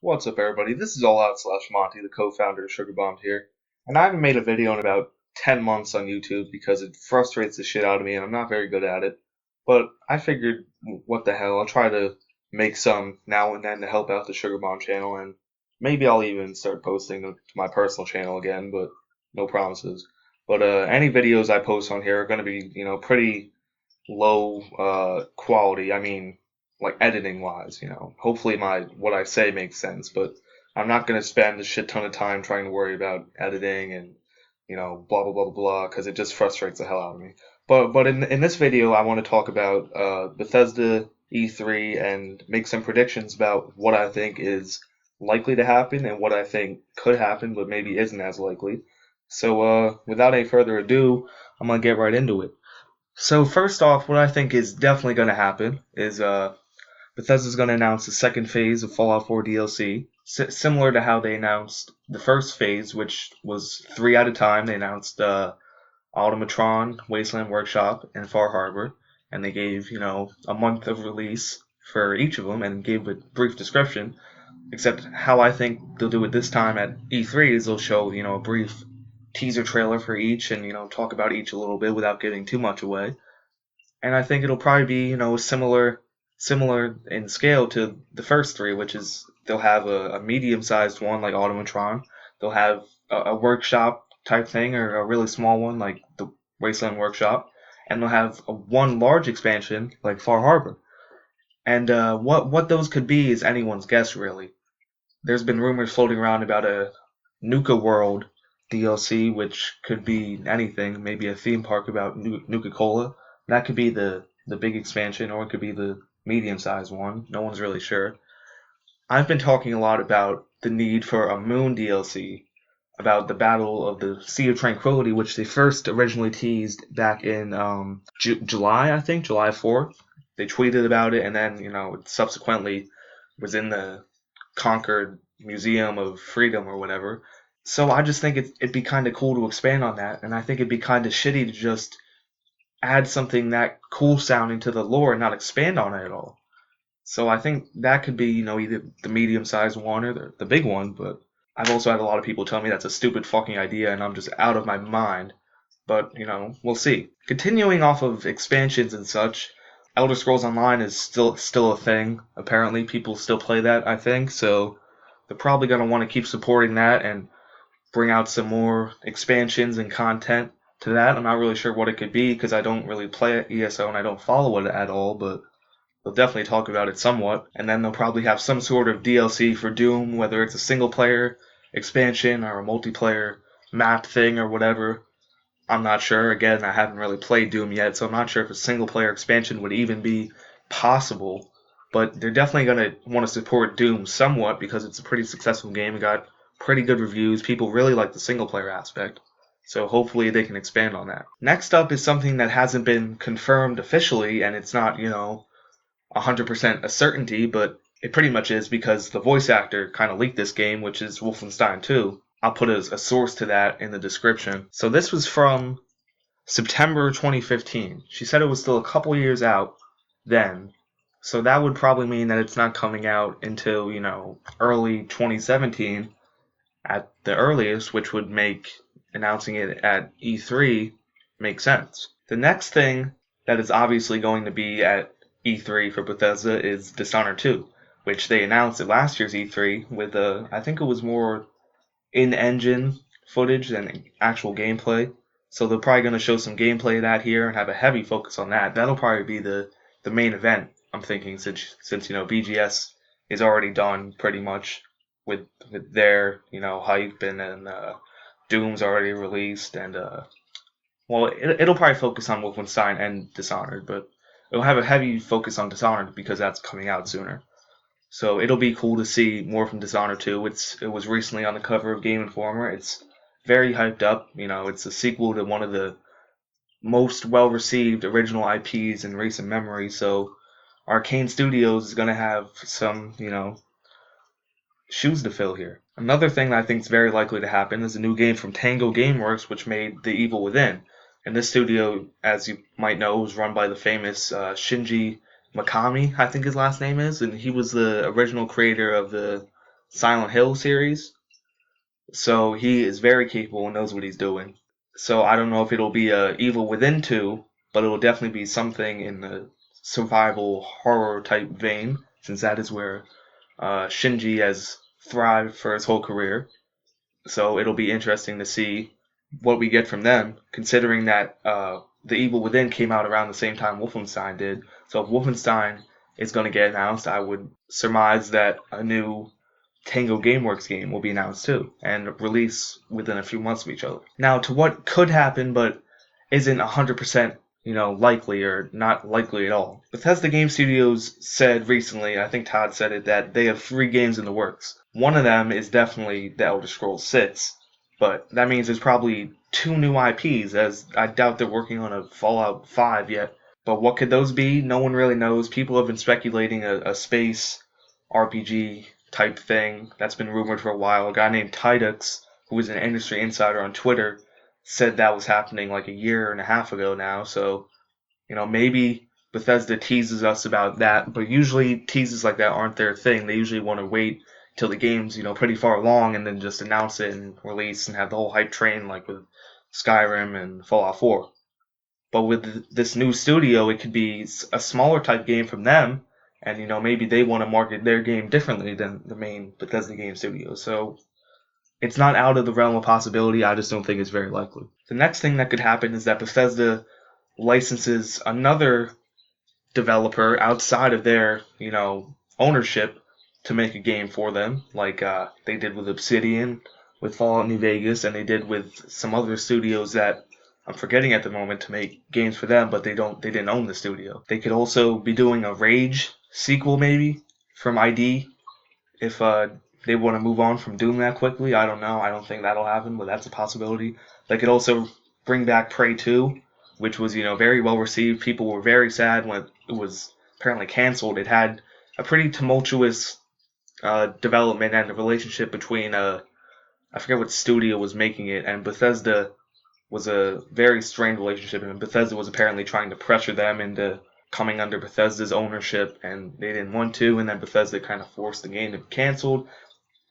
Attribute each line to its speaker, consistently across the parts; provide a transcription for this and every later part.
Speaker 1: What's up, everybody? This is Allout slash Monte, the co-founder of Sugar Bomb here, and I haven't made a video in about 10 months on YouTube because it frustrates the shit out of me and I'm not very good at it. But I figured, what the hell, I'll try to make some now and then to help out the Sugar Bomb channel, and maybe I'll even start posting to my personal channel again, but no promises. But any videos I post on here are going to be, pretty low quality. I mean, like editing wise, Hopefully my what I say makes sense, but I'm not gonna spend a shit ton of time trying to worry about editing and blah blah blah blah blah because it just frustrates the hell out of me. But in this video, I want to talk about Bethesda E3 and make some predictions about what I think is likely to happen and what I think could happen, but maybe isn't as likely. So without any further ado, I'm gonna get right into it. So first off, what I think is definitely going to happen is Bethesda's going to announce the second phase of Fallout 4 DLC, similar to how they announced the first phase, which was three at a time. They announced Automatron, Wasteland Workshop, and Far Harbor, and they gave a month of release for each of them and gave a brief description. Except how I think they'll do it this time at E3 is they'll show a brief teaser trailer for each and talk about each a little bit without giving too much away. And I think it'll probably be similar in scale to the first three, which is they'll have a medium-sized one like Automatron, they'll have a workshop type thing or a really small one like the Wasteland Workshop, and they'll have one large expansion like Far Harbor. And what those could be is anyone's guess, really. There's been rumors floating around about a Nuka World DLC, which could be anything, maybe a theme park about Nuka Cola. That could be the big expansion, or it could be the medium-sized one. No one's really sure. I've been talking a lot about the need for a Moon DLC, about the Battle of the Sea of Tranquility, which they first originally teased back in July, I think, July 4th. They tweeted about it, and then, it subsequently was in the Concord Museum of Freedom or whatever. So I just think it'd be kind of cool to expand on that, and I think it'd be kind of shitty to just add something that cool sounding to the lore and not expand on it at all. So I think that could be, either the medium-sized one or the big one, but I've also had a lot of people tell me that's a stupid fucking idea and I'm just out of my mind. But, we'll see. Continuing off of expansions and such, Elder Scrolls Online is still a thing. Apparently, people still play that, I think, so they're probably going to want to keep supporting that and bring out some more expansions and content to that. I'm not really sure what it could be because I don't really play ESO and I don't follow it at all, but they'll definitely talk about it somewhat. And then they'll probably have some sort of DLC for Doom, whether it's a single player expansion or a multiplayer map thing or whatever. I'm not sure. Again, I haven't really played Doom yet, so I'm not sure if a single player expansion would even be possible. But they're definitely going to want to support Doom somewhat because it's a pretty successful game. It got pretty good reviews. People really like the single player aspect. So hopefully they can expand on that. Next up is something that hasn't been confirmed officially, and it's not, 100% a certainty, but it pretty much is because the voice actor kind of leaked this game, which is Wolfenstein 2. I'll put a source to that in the description. So this was from September 2015. She said it was still a couple years out then. So that would probably mean that it's not coming out until, early 2017 at the earliest, which would make announcing it at E3 make sense. The next thing that is obviously going to be at E3 for Bethesda is Dishonored 2, which they announced at last year's E3 with I think it was more in-engine footage than actual gameplay. So they're probably going to show some gameplay of that here and have a heavy focus on that. That'll probably be the main event, I'm thinking, since BGS is already done pretty much with their hype and Doom's already released and well it'll probably focus on Wolfenstein and Dishonored, but it'll have a heavy focus on Dishonored because that's coming out sooner. So it'll be cool to see more from Dishonored 2. It was recently on the cover of Game Informer. It's very hyped up. It's a sequel to one of the most well-received original IPs in recent memory. So Arcane Studios is going to have some, shoes to fill here. Another thing that I think is very likely to happen is a new game from Tango Gameworks, which made The Evil Within. And this studio, as you might know, was run by the famous Shinji Mikami, I think his last name is, and he was the original creator of the Silent Hill series. So he is very capable and knows what he's doing. So I don't know if it'll be a Evil Within 2, but it'll definitely be something in the survival horror type vein, since that is where Shinji has thrived for his whole career. So it'll be interesting to see what we get from them, considering that The Evil Within came out around the same time Wolfenstein did. So if Wolfenstein is going to get announced, I would surmise that a new Tango Gameworks game will be announced too, and release within a few months of each other. Now, to what could happen, but isn't 100%, likely or not likely at all. Bethesda Game Studios said recently, I think Todd said it, that they have 3 games in the works. One of them is definitely The Elder Scrolls 6, but that means there's probably 2 new IPs, as I doubt they're working on a Fallout 5 yet. But what could those be? No one really knows. People have been speculating a space RPG type thing that's been rumored for a while. A guy named Tidux, who is an industry insider on Twitter, said that was happening like a year and a half ago now. So, maybe Bethesda teases us about that, but usually teases like that aren't their thing. They usually want to wait till the game's, pretty far along and then just announce it and release and have the whole hype train like with Skyrim and Fallout 4. But with this new studio, it could be a smaller type game from them, and maybe they want to market their game differently than the main Bethesda game studio. So it's not out of the realm of possibility. I just don't think it's very likely. The next thing that could happen is that Bethesda licenses another developer outside of their ownership to make a game for them, like they did with Obsidian, with Fallout New Vegas, and they did with some other studios that I'm forgetting at the moment to make games for them, but they didn't own the studio. They could also be doing a Rage sequel maybe from ID if they want to move on from Doom that quickly. I don't know. I don't think that'll happen, but that's a possibility. They could also bring back Prey 2, which was very well received. People were very sad when it was apparently canceled. It had a pretty tumultuous development and a relationship between I forget what studio was making it, and Bethesda was a very strained relationship, and Bethesda was apparently trying to pressure them into coming under Bethesda's ownership, and they didn't want to, and then Bethesda kind of forced the game to be canceled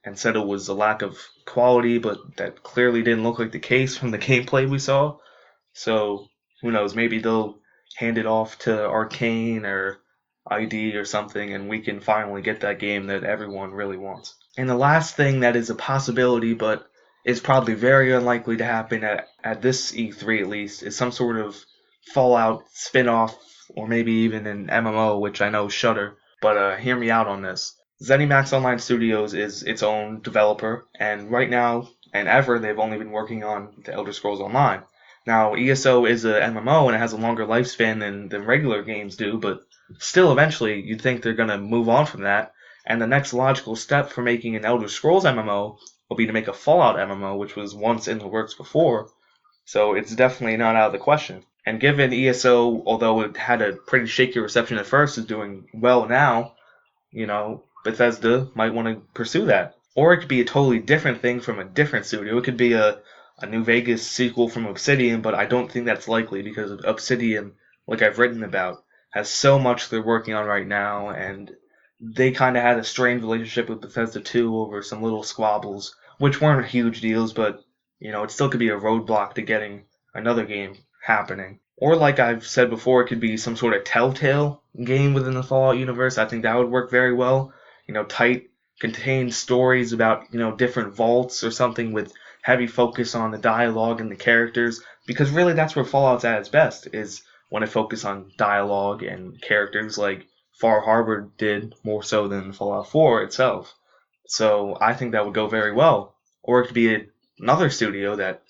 Speaker 1: and said it was a lack of quality, but that clearly didn't look like the case from the gameplay we saw. So who knows, maybe they'll hand it off to Arcane or ID or something, and we can finally get that game that everyone really wants. And the last thing that is a possibility, but is probably very unlikely to happen at this E3 at least, is some sort of Fallout spin-off, or maybe even an MMO, which I know is Shudder, but hear me out on this. ZeniMax Online Studios is its own developer, and right now, and ever, they've only been working on The Elder Scrolls Online. Now, ESO is a MMO, and it has a longer lifespan than regular games do, but still, eventually, you'd think they're going to move on from that, and the next logical step for making an Elder Scrolls MMO will be to make a Fallout MMO, which was once in the works before, so it's definitely not out of the question. And given ESO, although it had a pretty shaky reception at first, is doing well now, Bethesda might want to pursue that. Or it could be a totally different thing from a different studio. It could be a New Vegas sequel from Obsidian, but I don't think that's likely because Obsidian, like I've written about, has so much they're working on right now, and they kind of had a strained relationship with Bethesda too over some little squabbles, which weren't huge deals, but it still could be a roadblock to getting another game happening. Or like I've said before, it could be some sort of Telltale game within the Fallout universe. I think that would work very well. Tight, contained stories about, different vaults or something with heavy focus on the dialogue and the characters, because really that's where Fallout's at its best, is when it focuses on dialogue and characters like Far Harbor did more so than Fallout 4 itself. So I think that would go very well. Or it could be another studio that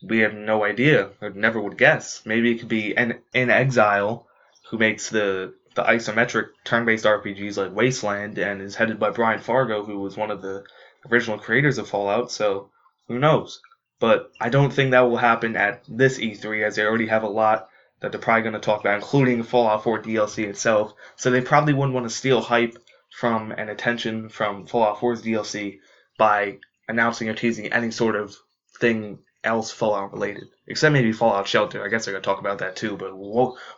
Speaker 1: we have no idea or never would guess. Maybe it could be In Exile, who makes the isometric turn-based RPGs like Wasteland and is headed by Brian Fargo, who was one of the original creators of Fallout, so who knows. But I don't think that will happen at this E3, as they already have a lot that they're probably going to talk about, including Fallout 4 DLC itself, so they probably wouldn't want to steal hype from and attention from Fallout 4's DLC by announcing or teasing any sort of thing else Fallout related. Except maybe Fallout Shelter. I guess I gotta talk about that too, but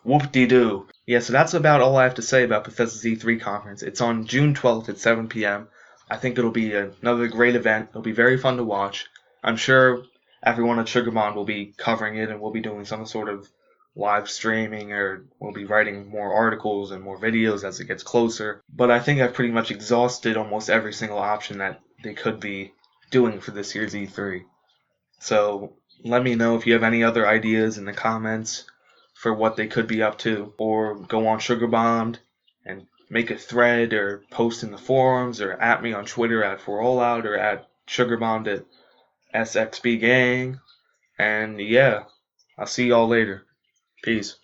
Speaker 1: whoop-de-doo. Yeah, so that's about all I have to say about Bethesda's E3 conference. It's on June 12th at 7 p.m. I think it'll be another great event. It'll be very fun to watch. I'm sure everyone at Sugarmond will be covering it, and we'll be doing some sort of live streaming, or we'll be writing more articles and more videos as it gets closer. But I think I've pretty much exhausted almost every single option that they could be doing for this year's E3. So let me know if you have any other ideas in the comments for what they could be up to, or go on Sugarbombed and make a thread or post in the forums, or at me on Twitter at @forallout, or at Sugarbombed at SXB Gang. And yeah, I'll see y'all later. Peace.